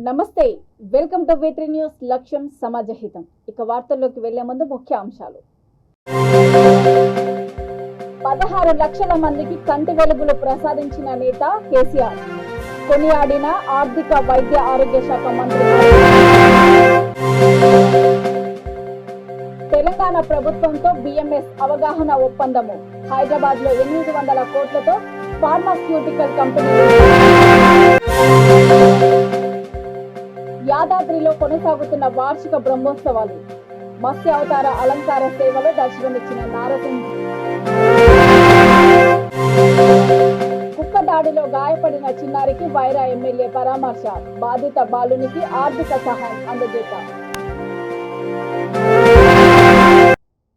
నమస్తే, welcome to V3 news. లక్ష్యం సమాజహితం. ఇక వార్తల్లోకి వెళ్లే ముందు ముఖ్య అంశాలు. 16 లక్షల మందికి కంటి వెలుగులు ప్రసాదించిన నేత కేసీఆర్. కొనియాడిన ఆర్థిక వైద్య ఆరోగ్య శాఖ మంత్రి. తెలంగాణ ప్రభుత్వంతో BMS అవగాహన ఒప్పందము. హైదరాబాద్ లో 800 కోట్లతో ఫార్మాస్యూటికల్ కంపెనీ. యాదాద్రిలో కొనసాగుతున్న వార్షిక బ్రహ్మోత్సవాలు. మత్స్య అవతార అలంకార సేవలో దర్శనమిచ్చిన నారసింహ. కుక్క దాడిలో గాయపడిన చిన్నారికి వైరా ఎమ్మెల్యే పరామర్శ. బాధిత బాలునికి ఆర్థిక సహాయం అందజేశారు.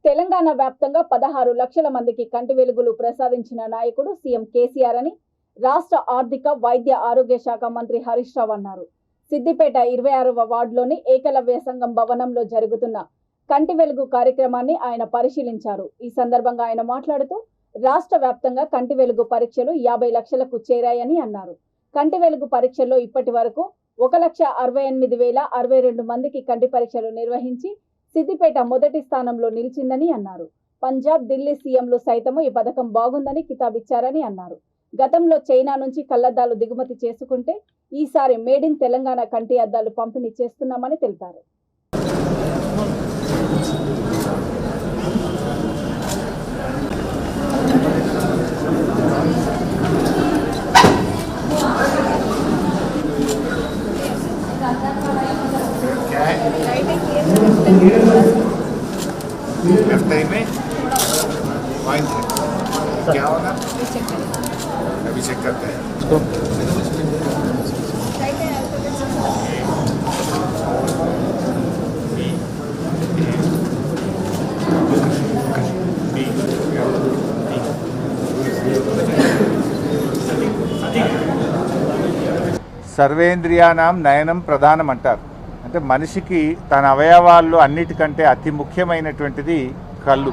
తెలంగాణ వ్యాప్తంగా 16 లక్షల మందికి కంటి వెలుగులు ప్రసాదించిన నాయకుడు సీఎం కేసీఆర్ అని రాష్ట్ర ఆర్థిక వైద్య ఆరోగ్య శాఖ మంత్రి హరీష్ రావు అన్నారు. సిద్దిపేట 26వ వార్డులోని ఏకలవ్య సంఘం భవనంలో జరుగుతున్న కంటి వెలుగు కార్యక్రమాన్ని ఆయన పరిశీలించారు. ఈ సందర్భంగా ఆయన మాట్లాడుతూ రాష్ట్ర వ్యాప్తంగా కంటి వెలుగు పరీక్షలు 50 లక్షలకు చేరాయని అన్నారు. కంటి వెలుగు పరీక్షల్లో ఇప్పటి వరకు 1,68,062 మందికి కంటి పరీక్షలు నిర్వహించి సిద్దిపేట మొదటి స్థానంలో నిలిచిందని అన్నారు. పంజాబ్, ఢిల్లీ సీఎంలు సైతము ఈ పథకం బాగుందని కితాబిచ్చారని అన్నారు. గతంలో చైనా నుంచి కళ్లద్దాలు దిగుమతి చేసుకుంటే ఈసారి మేడ్ ఇన్ తెలంగాణ కంటి అద్దాలు పంపిణీ చేస్తున్నామని తెలిపారు. लेफ्ट आई में वाइन क्या होगा अभी चेक करते हैं. సర్వేంద్రియానాం నయనం ప్రధానం అంటారు. అంటే మనిషికి తన అవయవాల్లో అన్నిటికంటే అతి ముఖ్యమైనటువంటిది కళ్ళు.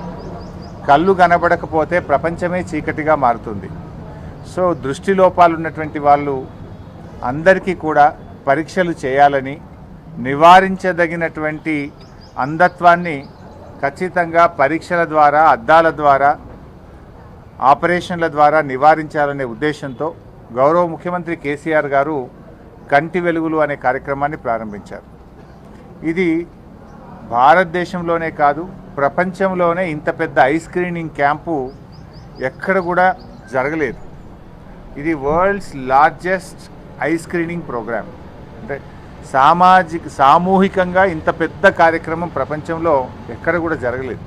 కళ్ళు కనబడకపోతే ప్రపంచమే చీకటిగా మారుతుంది. సో దృష్టి లోపాలు ఉన్నటువంటి వాళ్ళు అందరికీ కూడా పరీక్షలు చేయాలని, నివారించదగినటువంటి అంధత్వాన్ని ఖచ్చితంగా పరీక్షల ద్వారా, అద్దాల ద్వారా, ఆపరేషన్ల ద్వారా నివారించాలనే ఉద్దేశంతో గౌరవ ముఖ్యమంత్రి కేసీఆర్ గారు కంటి వెలుగులు అనే కార్యక్రమాన్ని ప్రారంభించారు. ఇది భారతదేశంలోనే కాదు, ప్రపంచంలోనే ఇంత పెద్ద ఐ స్క్రీనింగ్ క్యాంపు ఎక్కడ కూడా జరగలేదు. ఇది world's largest eye screening program. అంటే సామూహికంగా ఇంత పెద్ద కార్యక్రమం ప్రపంచంలో ఎక్కడ కూడా జరగలేదు.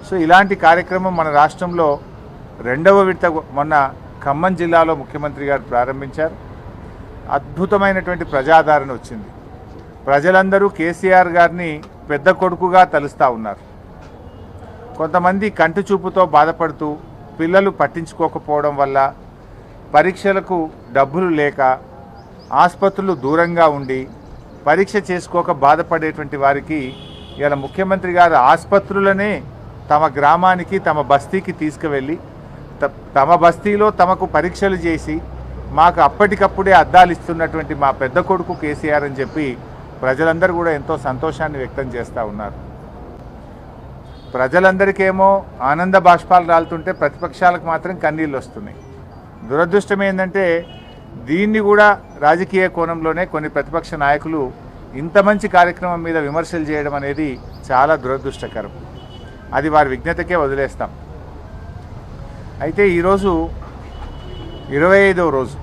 సో ఇలాంటి కార్యక్రమం మన రాష్ట్రంలో 2వ విడత మొన్న ఖమ్మం జిల్లాలో ముఖ్యమంత్రి గారు ప్రారంభించారు. అద్భుతమైనటువంటి ప్రజాదరణ వచ్చింది. ప్రజలందరూ కేసీఆర్ గారిని పెద్ద కొడుకుగా తలుస్తూ ఉన్నారు. కొంతమంది కంటి చూపుతో బాధపడుతూ పిల్లలు పట్టించుకోకపోవడం వల్ల, పరీక్షలకు డబ్బులు లేక, ఆసుపత్రులు దూరంగా ఉండి పరీక్ష చేసుకోక బాధపడేటువంటి వారికి ఇలా ముఖ్యమంత్రి గారు ఆసుపత్రులనే తమ గ్రామానికి, తమ బస్తీకి తీసుకువెళ్ళి తమ బస్తీలో తమకు పరీక్షలు చేసి మాకు అప్పటికప్పుడే అద్దాలు ఇస్తున్నటువంటి మా పెద్ద కొడుకు కేసీఆర్ అని చెప్పి ప్రజలందరూ కూడా ఎంతో సంతోషాన్ని వ్యక్తం చేస్తూ ఉన్నారు. ప్రజలందరికేమో ఆనంద బాష్పాలు రాలుతుంటే ప్రతిపక్షాలకు మాత్రం కన్నీళ్ళు వస్తున్నాయి. దురదృష్టం ఏంటంటే దీన్ని కూడా రాజకీయ కోణంలోనే కొన్ని ప్రతిపక్ష నాయకులు ఇంత మంచి కార్యక్రమం మీద విమర్శలు చేయడం అనేది చాలా దురదృష్టకరం. అది వారి విజ్ఞతకే వదిలేస్తాం. అయితే ఈరోజు 25వ రోజు.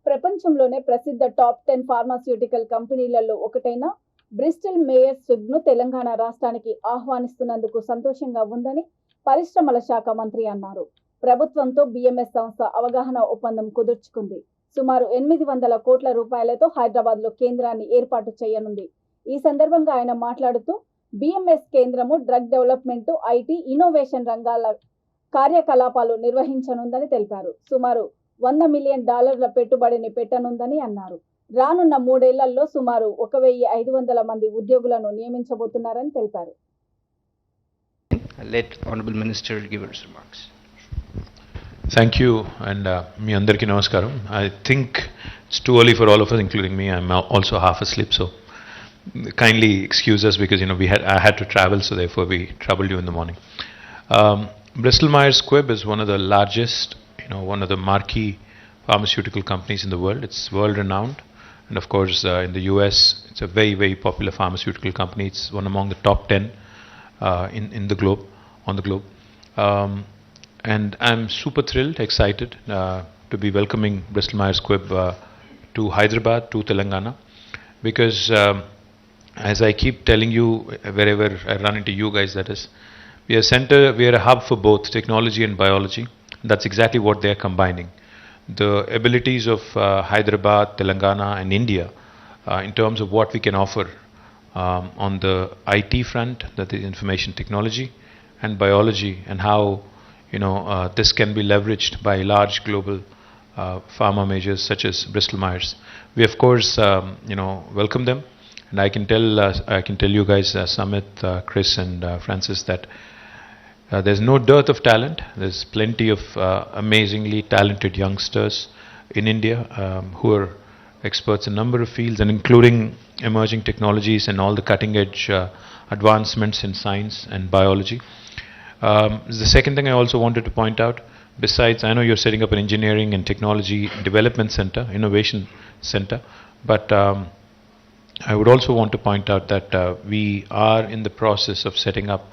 ప్రపంచంలోనే ప్రసిద్ధ టాప్ 10 ఫార్మాస్యూటికల్ కంపెనీలలో ఒకటైన బ్రిస్టల్ మేయర్స్ స్విగ్ను తెలంగాణ రాష్ట్రానికి ఆహ్వానిస్తున్నందుకు సంతోషంగా ఉందని పరిశ్రమల శాఖ మంత్రి అన్నారు. ప్రభుత్వంతో BMS సంస్థ అవగాహన ఒప్పందం కుదుర్చుకుంది. సుమారు 800 కోట్ల రూపాయలతో హైదరాబాద్లో కేంద్రాన్ని ఏర్పాటు చేయనుంది. ఈ సందర్భంగా ఆయన మాట్లాడుతూ BMS కేంద్రము డ్రగ్ డెవలప్మెంట్, IT, ఇన్నోవేషన్ రంగాల కార్యకలాపాలు నిర్వహించనుందని తెలిపారు. సుమారు $100 మిలియన్ పెట్టుబడిని పెట్టనుందని అన్నారు. రానున్న 3 ఏళ్లలో సుమారు 1,500 మంది ఉద్యోగులను నియమించబోతున్నారని తెలిపారు. Let Honorable Minister give his remarks. Thank you, and మీ అందరికీ నమస్కారం. I think it's too early for all of us, including me. I'm also half asleep, so kindly excuse us because I had to travel, so therefore we troubled you in the morning. Bristol Myers Squibb is one of the largest, one of the marquee pharmaceutical companies in the world. It's world renowned, and of course in the US it's a very, very popular pharmaceutical company. It's one among the top 10 in the globe, on the globe. And I'm super thrilled, excited to be welcoming Bristol Myers Squibb to Hyderabad, to Telangana, because as I keep telling you wherever I run into you guys, that is, we are a hub for both technology and biology. That's exactly what they are combining. The abilities of Hyderabad, Telangana and India in terms of what we can offer on the IT front, that is information technology, and biology, and how this can be leveraged by large global pharma majors such as Bristol Myers. We of course welcome them, and I can tell you guys, Samit, Chris and Francis, that there's no dearth of talent. There's plenty of amazingly talented youngsters in India who are experts in a number of fields, and including emerging technologies and all the cutting edge advancements in science and biology. The second thing I also wanted to point out, besides, I know you're setting up an engineering and technology development center, innovation center, but I would also want to point out that we are in the process of setting up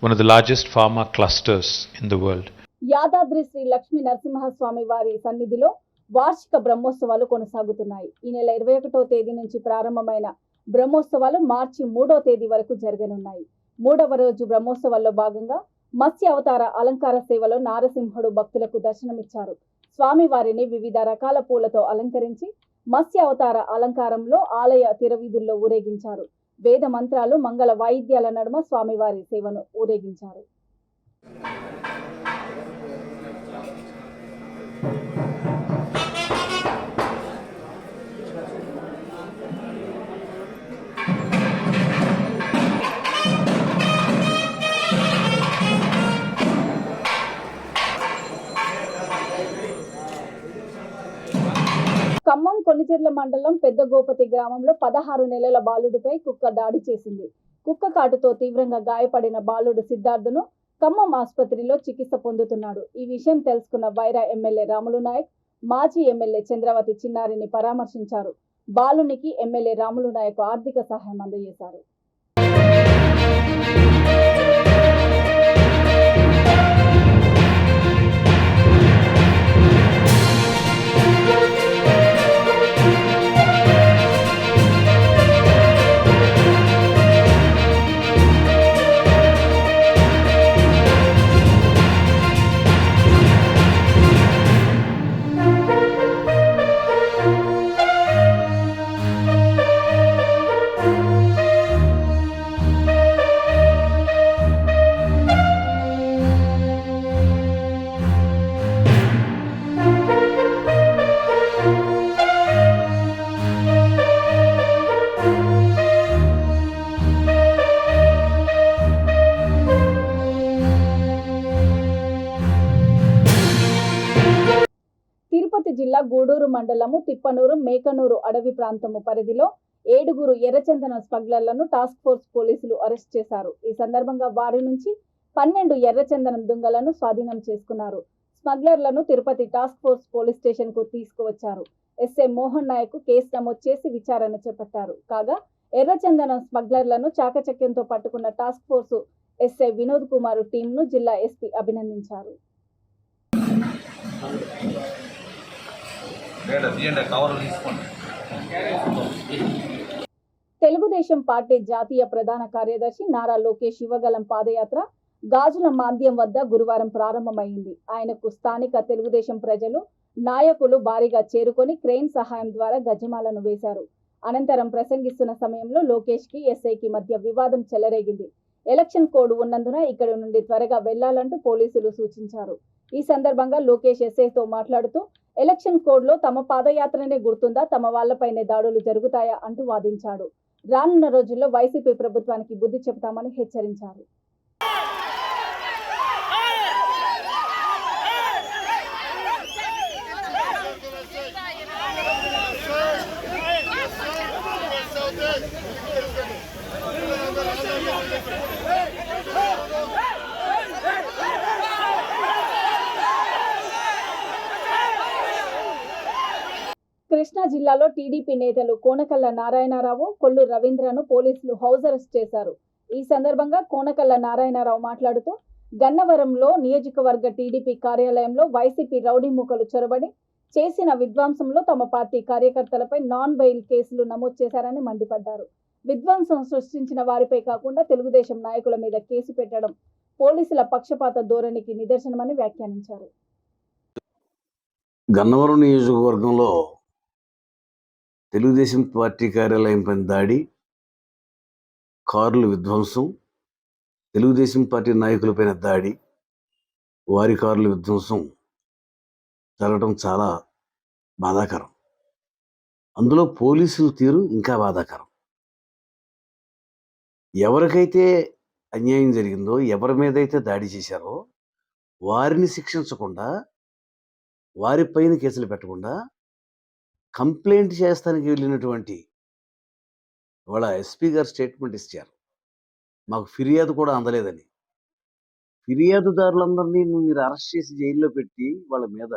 one of the largest pharma clusters in the world. Yadadri Shri Lakshmi Narasimhaswamy వారి సన్నిధిలో వార్షిక బ్రహ్మోత్సవాలు కొనసాగుతున్నాయి. ఈ నెల 21వ తేదీ నుంచి ప్రారంభమైన బ్రహ్మోత్సవాలు మార్చి 3వ తేదీ వరకు జరగనున్నాయి. 3వ రోజు బ్రహ్మోత్సవాల్లో భాగంగా మత్స్య అవతార అలంకార సేవలో నారసింహుడు భక్తులకు దర్శనమిచ్చారు. స్వామివారిని వివిధ రకాల పూలతో అలంకరించి మత్స్య అవతార అలంకారంలో ఆలయ తిరవీధుల్లో ఊరేగించారు. వేద మంత్రాలు, మంగళ వాయిద్యాల నడుమ స్వామివారి సేవను ఊరేగించారు. ఖమ్మం కొనిచెర్ల మండలం పెద్ద గోపతి గ్రామంలో 16 నెలల బాలుడిపై కుక్క దాడి చేసింది. కుక్క కాటుతో తీవ్రంగా గాయపడిన బాలుడు సిద్ధార్థును ఖమ్మం ఆసుపత్రిలో చికిత్స పొందుతున్నాడు. ఈ విషయం తెలుసుకున్న వైరా ఎమ్మెల్యే రాములు నాయక్, మాజీ ఎమ్మెల్యే చంద్రవతి చిన్నారిని పరామర్శించారు. బాలునికి ఎమ్మెల్యే రాములు నాయక్ ఆర్థిక సహాయం అందజేశారు. జిల్లా గూడూరు మండలము తిప్పనూరు మేకనూరు అడవి ప్రాంతము పరిధిలో 7 ఎర్రచందనం స్మగ్లర్లను టాస్క్ ఫోర్స్ పోలీసులు అరెస్ట్ చేశారు. ఈ సందర్భంగా వారి నుంచి 12 ఎర్రచందనం దుంగలను స్వాధీనం చేసుకున్నారు. స్మగ్లర్లను Tirupati task force police station కు తీసుకువచ్చారు. ఎస్ఐ మోహన్ నాయక్ కేసు నమోదు చేసి విచారణ చేపట్టారు. కాగా ఎర్రచందనం స్మగ్లర్లను చాకచక్యంతో పట్టుకున్న task force SI Vinod Kumar టీంను జిల్లా ఎస్పీ అభినందించారు. తెలుగుదేశం పార్టీ జాతీయ ప్రధాన కార్యదర్శి నారా లోకేష్ యువగలం పాదయాత్ర గాజుల మాంద్యం వద్ద గురువారం ప్రారంభమైంది. ఆయనకు స్థానిక తెలుగుదేశం ప్రజలు, నాయకులు భారీగా చేరుకొని క్రెయిన్ సహాయం ద్వారా గజమాలను వేశారు. అనంతరం ప్రసంగిస్తున్న సమయంలో లోకేష్ కి ఎస్ఐకి మధ్య వివాదం చెలరేగింది. ఎలక్షన్ కోడ్ ఉన్నందున ఇక్కడి నుండి త్వరగా వెళ్లాలంటూ పోలీసులు సూచించారు. ఈ సందర్భంగా లోకేష్ ఎస్ఐతో మాట్లాడుతూ ఎలక్షన్ కోడ్ లో తమ పాదయాత్రనే గుర్తుందా, తమ వాళ్లపైనే దాడులు జరుగుతాయా అంటూ వాదించాడు. రానున్న రోజుల్లో వైసీపీ ప్రభుత్వానికి బుద్ధి చెబుతామని హెచ్చరించారు. జిల్లాలో టీడీపీ నేతలు కోనకల్ల నారాయణరావు, కొల్లు రవీంద్రను పోలీసులు హౌస్ అరెస్ట్ చేశారు. ఈ సందర్భంగా కోనకల్ల నారాయణరావు మాట్లాడుతూ గన్నవరంలో నియోజకవర్గ టీడీపీ కార్యాలయంలో వైసీపీ రౌడీ మూకలు చొరబడి చేసిన విధ్వంసంలో తమ పార్టీ కార్యకర్తలపై నాన్ బెయిల్ కేసులు నమోదు చేశారని మండిపడ్డారు. విధ్వంసం సృష్టించిన వారిపై కాకుండా తెలుగుదేశం నాయకుల మీద కేసు పెట్టడం పోలీసుల పక్షపాత ధోరణికి నిదర్శనమని వ్యాఖ్యానించారు. గన్నవరం నియోజకవర్గంలో తెలుగుదేశం పార్టీ కార్యాలయంపై దాడి, కార్ల విధ్వంసం, తెలుగుదేశం పార్టీ నాయకులపైన దాడి, వారి కార్ల విధ్వంసం జరగడం చాలా బాధాకరం. అందులో పోలీసుల తీరు ఇంకా బాధాకరం. ఎవరికైతే అన్యాయం జరిగిందో, ఎవరి మీద అయితే దాడి చేశారో వారిని శిక్షించకుండా, వారిపైన కేసులు పెట్టకుండా కంప్లైంట్ చేస్తానికి వెళ్ళినటువంటి వాళ్ళ ఎస్పీ గారు స్టేట్మెంట్ ఇచ్చారు, మాకు ఫిర్యాదు కూడా అందలేదని. ఫిర్యాదుదారులందరినీ మీరు అరెస్ట్ చేసి జైల్లో పెట్టి వాళ్ళ మీద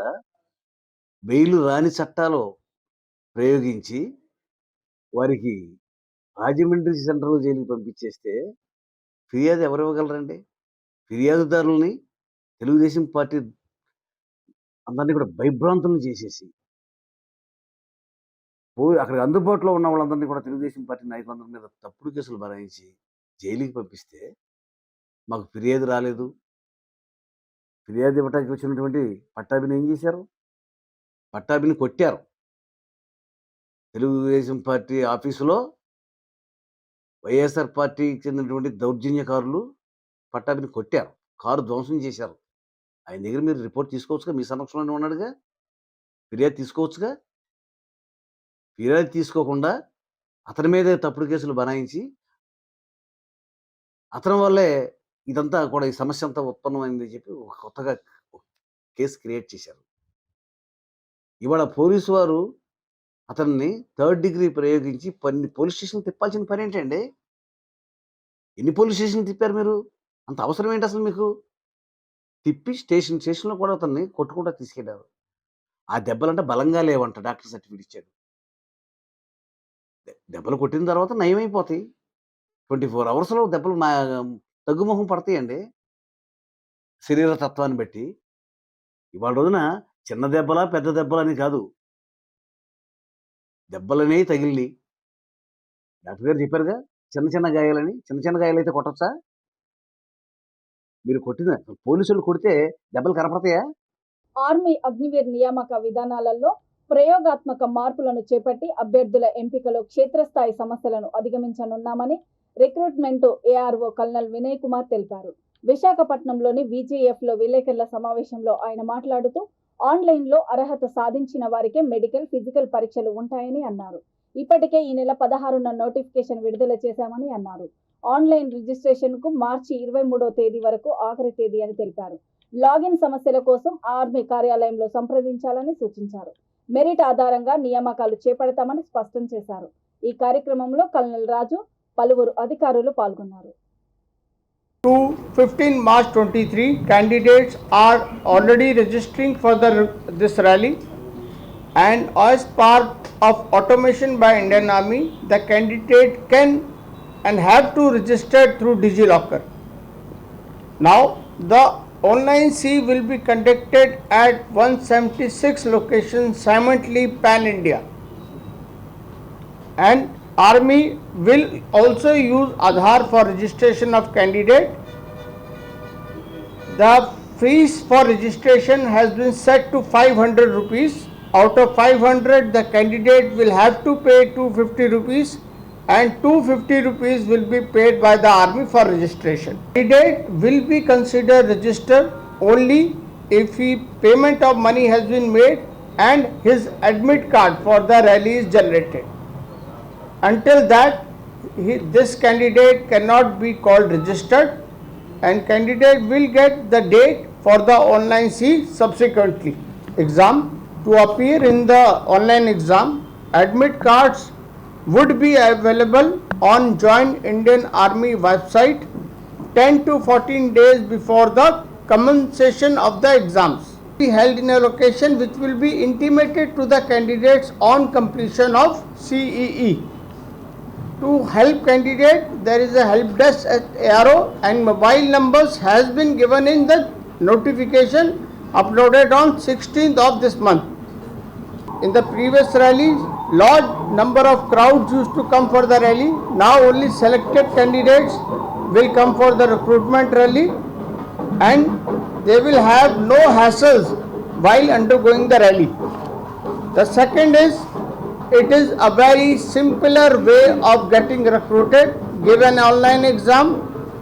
బెయిల్ రాని చట్టాలు ప్రయోగించి వారికి రాజమండ్రి సెంట్రల్ జైలుకి పంపించేస్తే ఫిర్యాదు ఎవరు ఇవ్వగలరండి? ఫిర్యాదుదారులని తెలుగుదేశం పార్టీ అందరినీ కూడా భయభ్రాంతులను చేసేసి అక్కడ అందుబాటులో ఉన్న వాళ్ళందరినీ కూడా తెలుగుదేశం పార్టీ నాయకులందరి మీద తప్పుడు కేసులు బనాయించి జైలుకి పంపిస్తే మాకు ఫిర్యాదు రాలేదు. ఫిర్యాదు ఇవ్వడానికి వచ్చినటువంటి పట్టాభిని ఏం చేశారు? పట్టాభిని కొట్టారు. తెలుగుదేశం పార్టీ ఆఫీసులో వైఎస్ఆర్ పార్టీకి చెందినటువంటి దౌర్జన్యకారులు పట్టాభిని కొట్టారు, కారు ధ్వంసం చేశారు. ఆయన దగ్గర మీరు రిపోర్ట్ తీసుకోవచ్చుగా, మీ సమక్షంలోనే ఉన్నాడుగా, ఫిర్యాదు తీసుకోవచ్చుగా. ఫిర్యాదు తీసుకోకుండా అతని మీదే తప్పుడు కేసులు బనాయించి అతని వల్లే ఇదంతా కూడా ఈ సమస్య అంతా ఉత్పన్నమైంది చెప్పి కొత్తగా కేసు క్రియేట్ చేశారు. ఇవాళ పోలీసు వారు అతన్ని 3rd డిగ్రీ ప్రయోగించి పోలీస్ స్టేషన్ తిప్పాల్సిన పని ఏంటండి? ఎన్ని పోలీస్ స్టేషన్ తిప్పారు మీరు? అంత అవసరం ఏంటి అసలు మీకు? తిప్పి స్టేషన్లో కూడా అతన్ని కొట్టుకుంటా తీసుకెళ్ళారు. ఆ దెబ్బలంటే బలంగా లేవంట, డాక్టర్ సర్టిఫికేట్ ఇచ్చాడు. దెబ్బలు కొట్టిన తర్వాత నయమైపోతాయి. 24 అవర్స్లో దెబ్బలు తగ్గుముఖం పడతాయండి శరీర తత్వాన్ని బట్టి. ఇవాళ రోజున చిన్న దెబ్బలా పెద్ద దెబ్బలని కాదు, దెబ్బలనే తగిలి. డాక్టర్ గారు చెప్పారుగా చిన్న చిన్న గాయాలని. చిన్న చిన్న గాయాలైతే కొట్టచ్చా? మీరు కొట్టిన పోలీసులు కొడితే దెబ్బలు కనపడతాయా? ఆర్మీ అగ్నివీర్ నియామక విధానాలలో ప్రయోగాత్మక మార్పులను చేపట్టి అభ్యర్థుల ఎంపికలో క్షేత్రస్థాయి సమస్యలను అధిగమించనున్నామని recruitment ARO colonel Vinay Kumar తెలిపారు. విశాఖపట్నంలోని VJFలో విలేకరుల సమావేశంలో ఆయన మాట్లాడుతూ ఆన్లైన్లో అర్హత సాధించిన వారికే మెడికల్, ఫిజికల్ పరీక్షలు ఉంటాయని అన్నారు. ఇప్పటికే ఈ నెల 16న నోటిఫికేషన్ విడుదల చేశామని అన్నారు. ఆన్లైన్ రిజిస్ట్రేషన్కు మార్చి 23వ తేదీ వరకు ఆఖరి తేదీ అని తెలిపారు. లాగిన్ సమస్యల కోసం ఆర్మీ కార్యాలయంలో సంప్రదించాలని సూచించారు. మెరిట్ ఆధారంగా నియామకాలు చేపడతామని స్పష్టం చేశారు. ఈ కార్యక్రమంలో కల్నల్ రాజు, పలువురు అధికారులు పాల్గొన్నారు. To 15 March 23, candidates are already registering for this rally, and as part of automation by Indian Army, the candidate can and have to register through DigiLocker. Now, the online C will be conducted at 176 locations simultaneously pan-India, and Army will also use Aadhaar for registration of candidate. The fees for registration has been set to 500 rupees. Out of 500, the candidate will have to pay 250 rupees and 250 rupees will be paid by the Army for registration. Candidate will be considered registered only if payment of money has been made and his admit card for the rally is generated. Until that, this candidate cannot be called registered, and candidate will get the date for the online C subsequently. Exam. To appear in the online exam, admit cards would be available on Join Indian Army website 10 to 14 days before the commencement of the exams. be held in a location which will be intimated to the candidates on completion of CEE. To help candidate, there is a help desk at Aero and mobile numbers has been given in the notification uploaded on 16th of this month. In the previous rallies, large number of crowds used to come for the rally. Now only selected candidates will come for the recruitment rally and they will have no hassles while undergoing the rally. The second is, it is a very simpler way of getting recruited. Give an online exam,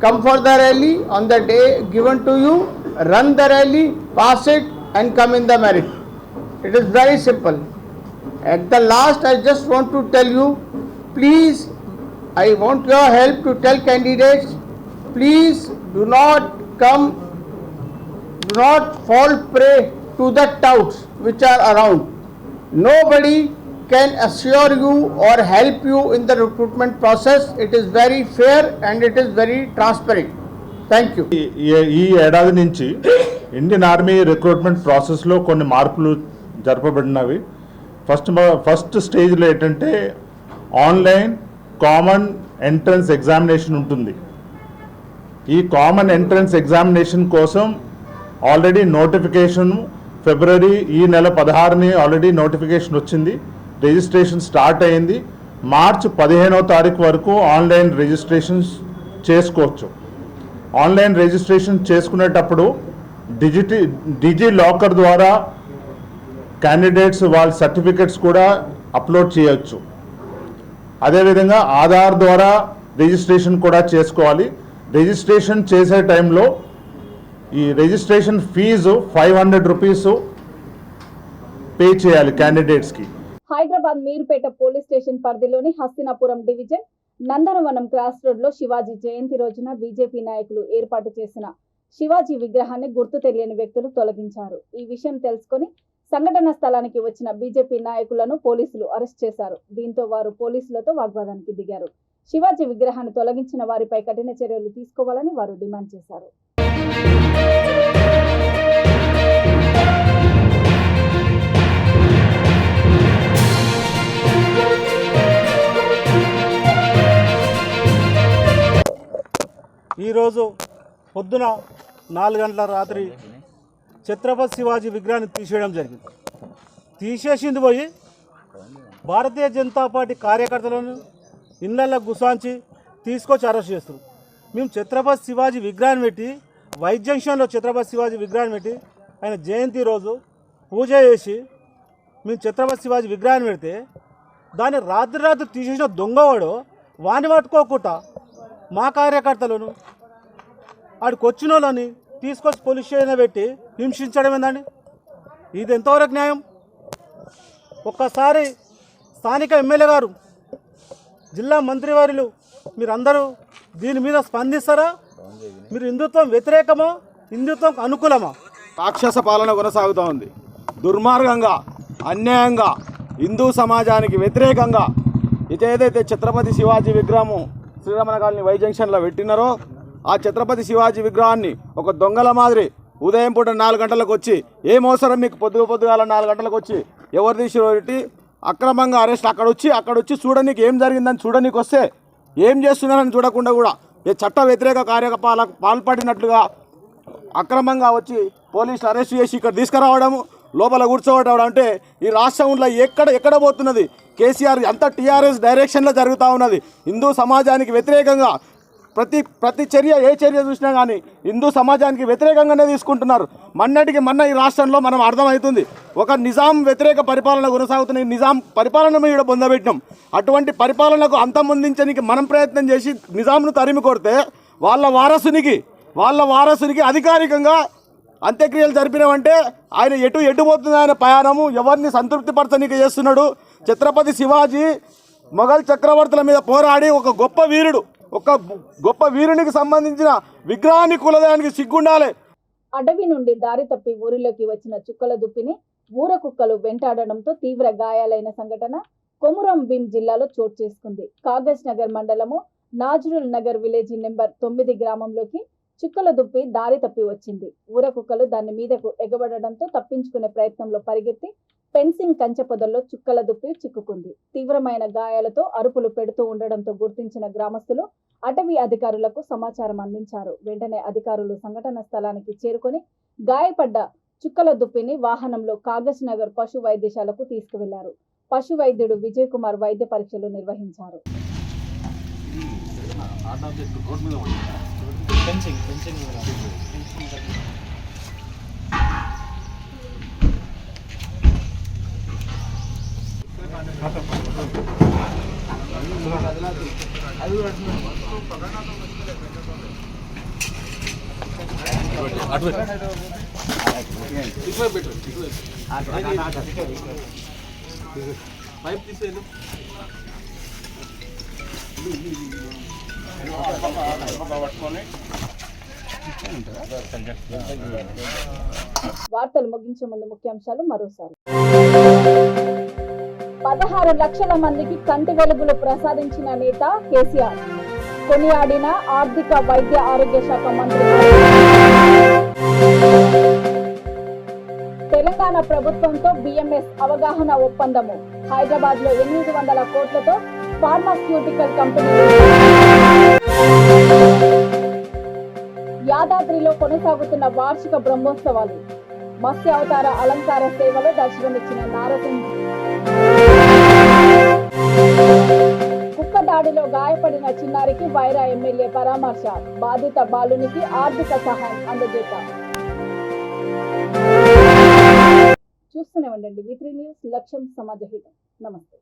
come for the rally on the day given to you, run the rally, pass it and come in the merit. It is very simple. At the last, I just want to tell you, please, I want your help to tell candidates, please do not fall prey to the touts which are around. Nobody can assure you or help you in the recruitment process. It is very fair and it is very transparent. Thank you. ఈ ఏడాది నుంచి Indian army recruitment ప్రాసెస్లో కొన్ని మార్పులు జరపబడినవి. First స్టేజ్లో ఏంటంటే online common entrance examination ఉంటుంది. ఈ కామన్ ఎంట్రన్స్ ఎగ్జామినేషన్ కోసం ఆల్రెడీ నోటిఫికేషన్ ఫిబ్రవరి ఈ నెల 16ని ఆల్రెడీ నోటిఫికేషన్ వచ్చింది. రిజిస్ట్రేషన్ స్టార్ట్ అయింది. మార్చ్ 15వ తారీఖు వరకు ఆన్లైన్ రిజిస్ట్రేషన్స్ చేసుకోవచ్చు. ఆన్లైన్ రిజిస్ట్రేషన్ చేసుకునేటప్పుడు డిజి లాకర్ ద్వారా క్యాండిడేట్స్ వాళ్ళ సర్టిఫికెట్స్ కూడా అప్లోడ్ చేయొచ్చు. అదేవిధంగా ఆధార్ ద్వారా రిజిస్ట్రేషన్ కూడా చేసుకోవాలి. రిజిస్ట్రేషన్ చేసే టైంలో ఈ రిజిస్ట్రేషన్ ఫీజు 500 రూపీస్ పే చేయాలి క్యాండిడేట్స్కి. హైదరాబాద్ మీరుపేట పోలీస్ స్టేషన్ పరిధిలోని హస్తినాపురం డివిజన్ నందనవనం క్రాస్ రోడ్ లో శివాజీ జయంతి రోజున బీజేపీ నాయకులు ఏర్పాటు చేసిన శివాజీ విగ్రహాన్ని గుర్తు తెలియని వ్యక్తులు తొలగించారు. ఈ విషయం తెలుసుకొని సంఘటన స్థలానికి వచ్చిన బీజేపీ నాయకులను పోలీసులు అరెస్ట్ చేశారు. దీంతో వారు పోలీసులతో వాగ్వాదానికి దిగారు. శివాజీ విగ్రహాన్ని తొలగించిన వారిపై కఠిన చర్యలు తీసుకోవాలని వారు డిమాండ్ చేశారు. ఈరోజు పొద్దున 4 గంటల రాత్రి ఛత్రపతి శివాజీ విగ్రహాన్ని తీసేయడం జరిగింది. తీసేసింది పోయి భారతీయ జనతా పార్టీ కార్యకర్తలను ఇళ్లలో గుసాంచి తీసుకొచ్చి అరెస్ట్ చేస్తారు. మేము ఛత్రపతి శివాజీ విగ్రహాన్ని పెట్టి వైట్ జంక్షన్లో ఛత్రపతి శివాజీ విగ్రహాన్ని పెట్టి ఆయన జయంతి రోజు పూజ చేసి మేము ఛత్రపతి శివాజీ విగ్రహాన్ని పెడితే దాన్ని రాత్రి తీసేసిన దొంగవాడు వాణ్ణి పట్టుకోకుండా మా కార్యకర్తలను ఆడికి వచ్చిన వాళ్ళని తీసుకొచ్చి పోలీస్ స్టేషన్ పెట్టి హింసించడం ఏందండి? ఇది ఎంతవరకు న్యాయం? ఒక్కసారి స్థానిక ఎమ్మెల్యే గారు, జిల్లా మంత్రివర్యులు మీరందరూ దీని మీద స్పందిస్తారా? మీరు హిందుత్వం వ్యతిరేకమా, హిందుత్వం అనుకూలమా? రాక్షస పాలన కొనసాగుతూ ఉంది. దుర్మార్గంగా, అన్యాయంగా, హిందూ సమాజానికి వ్యతిరేకంగా ఏదైతే ఛత్రపతి శివాజీ విగ్రహము శ్రీరమణ కాలనీ వై జంక్షన్లో పెట్టినారో ఆ ఛత్రపతి శివాజీ విగ్రహాన్ని ఒక దొంగల మాదిరి ఉదయం పూట 4 గంటలకు వచ్చి, ఏం అవసరం మీకు పొద్దుగాల 4 గంటలకు వచ్చి ఎవరు తీసి అక్రమంగా అరెస్ట్ అక్కడ వచ్చి చూడనీకి ఏం జరిగిందని చూడనీకి వస్తే ఏం చేస్తున్నారని చూడకుండా కూడా ఏ చట్ట వ్యతిరేక కార్యకలాపాలకు పాల్పడినట్లుగా అక్రమంగా వచ్చి పోలీసులు అరెస్ట్ చేసి ఇక్కడ తీసుకురావడము, లోపల కూర్చోవడం అంటే ఈ రాష్ట్రంలో ఎక్కడ పోతున్నది? కేసీఆర్ అంతా టీఆర్ఎస్ డైరెక్షన్లో జరుగుతూ ఉన్నది. హిందూ సమాజానికి వ్యతిరేకంగా ప్రతి చర్య, ఏ చర్య చూసినా కానీ హిందూ సమాజానికి వ్యతిరేకంగానే తీసుకుంటున్నారు. మొన్న ఈ రాష్ట్రంలో మనం అర్థమవుతుంది, ఒక నిజాం వ్యతిరేక పరిపాలన కొనసాగుతున్న ఈ నిజాం పరిపాలన మీద పొందబెట్టినాం. అటువంటి పరిపాలనకు అంతమొందించడానికి మనం ప్రయత్నం చేసి నిజాంను తరిమి కొడితే వాళ్ళ వారసునికి అధికారికంగా అంత్యక్రియలు జరిపినామంటే ఆయన ఎటు పోతుంది? ఆయన ప్రయాణము ఎవరిని సంతృప్తిపరచనీకి చేస్తున్నాడు? ఛత్రపతి శివాజీ మొఘల్ చక్రవర్తుల మీద పోరాడి ఒక గొప్ప వీరునికి సంబంధించిన విగ్రహాన్ని కూలదేయానికి సిగ్గుండాలి. అడవి నుండి దారి తప్పి ఊరిలోకి వచ్చిన చుక్కల దుప్పిని ఊర కుక్కలు వెంటాడడంతో తీవ్ర గాయాలైన సంఘటన కొమురం భీం జిల్లాలో చోటు చేసుకుంది. కాగజ్ నగర్ మండలము నాజరుల్ నగర్ విలేజ్ నెంబర్ 9 గ్రామంలోకి చుక్కల దుప్పి దారి తప్పి వచ్చింది. ఊర కుక్కలు దాని మీదకు ఎగబడడంతో తప్పించుకునే ప్రయత్నంలో పరిగెత్తి ఫెన్సింగ్ కంచె పొదల్లో చుక్కల దుప్పి చిక్కుకుంది. తీవ్రమైన గాయాలతో అరుపులు పెడుతూ ఉండడంతో గుర్తించిన గ్రామస్తులు అటవీ అధికారులకు సమాచారం అందించారు. వెంటనే అధికారులు సంఘటన స్థలానికి చేరుకొని గాయపడ్డ చుక్కల దుప్పిని వాహనంలో కాగజ్ నగర్ పశు వైద్యశాలకు తీసుకువెళ్లారు. పశు వైద్యుడు విజయ్ కుమార్ వైద్య పరీక్షలు నిర్వహించారు. వార్తలు ముగించే ముందు ముఖ్యాంశాలు మరోసారి. 16 లక్షల మందికి కంటి వెలుగులు ప్రసాదించిన నేత కేసీఆర్. కొనియాడిన ఆర్థిక వైద్య ఆరోగ్య శాఖ మంత్రి. తెలంగాణ ప్రభుత్వంతో బిఎంఎస్ అవగాహన ఒప్పందము. హైదరాబాద్ లో 800 కోట్లతో ఫార్మాస్యూటికల్ కంపెనీ. యాదాద్రిలో కొనసాగుతున్న వార్షిక బ్రహ్మోత్సవాలు. మత్స్య అవతార అలంకార సేవలో దర్శనమిచ్చిన నారసింహ. కుక్క దాడిలో గాయపడిన చిన్నారికి వైరా ఎమ్మెల్యే పరామర్శ. బాధిత బాలునికి ఆర్థిక సహాయం అందజేశారు. చూస్తూనే ఉండండి V3 న్యూస్. లక్ష్యం సమాజ హితం. నమస్తే.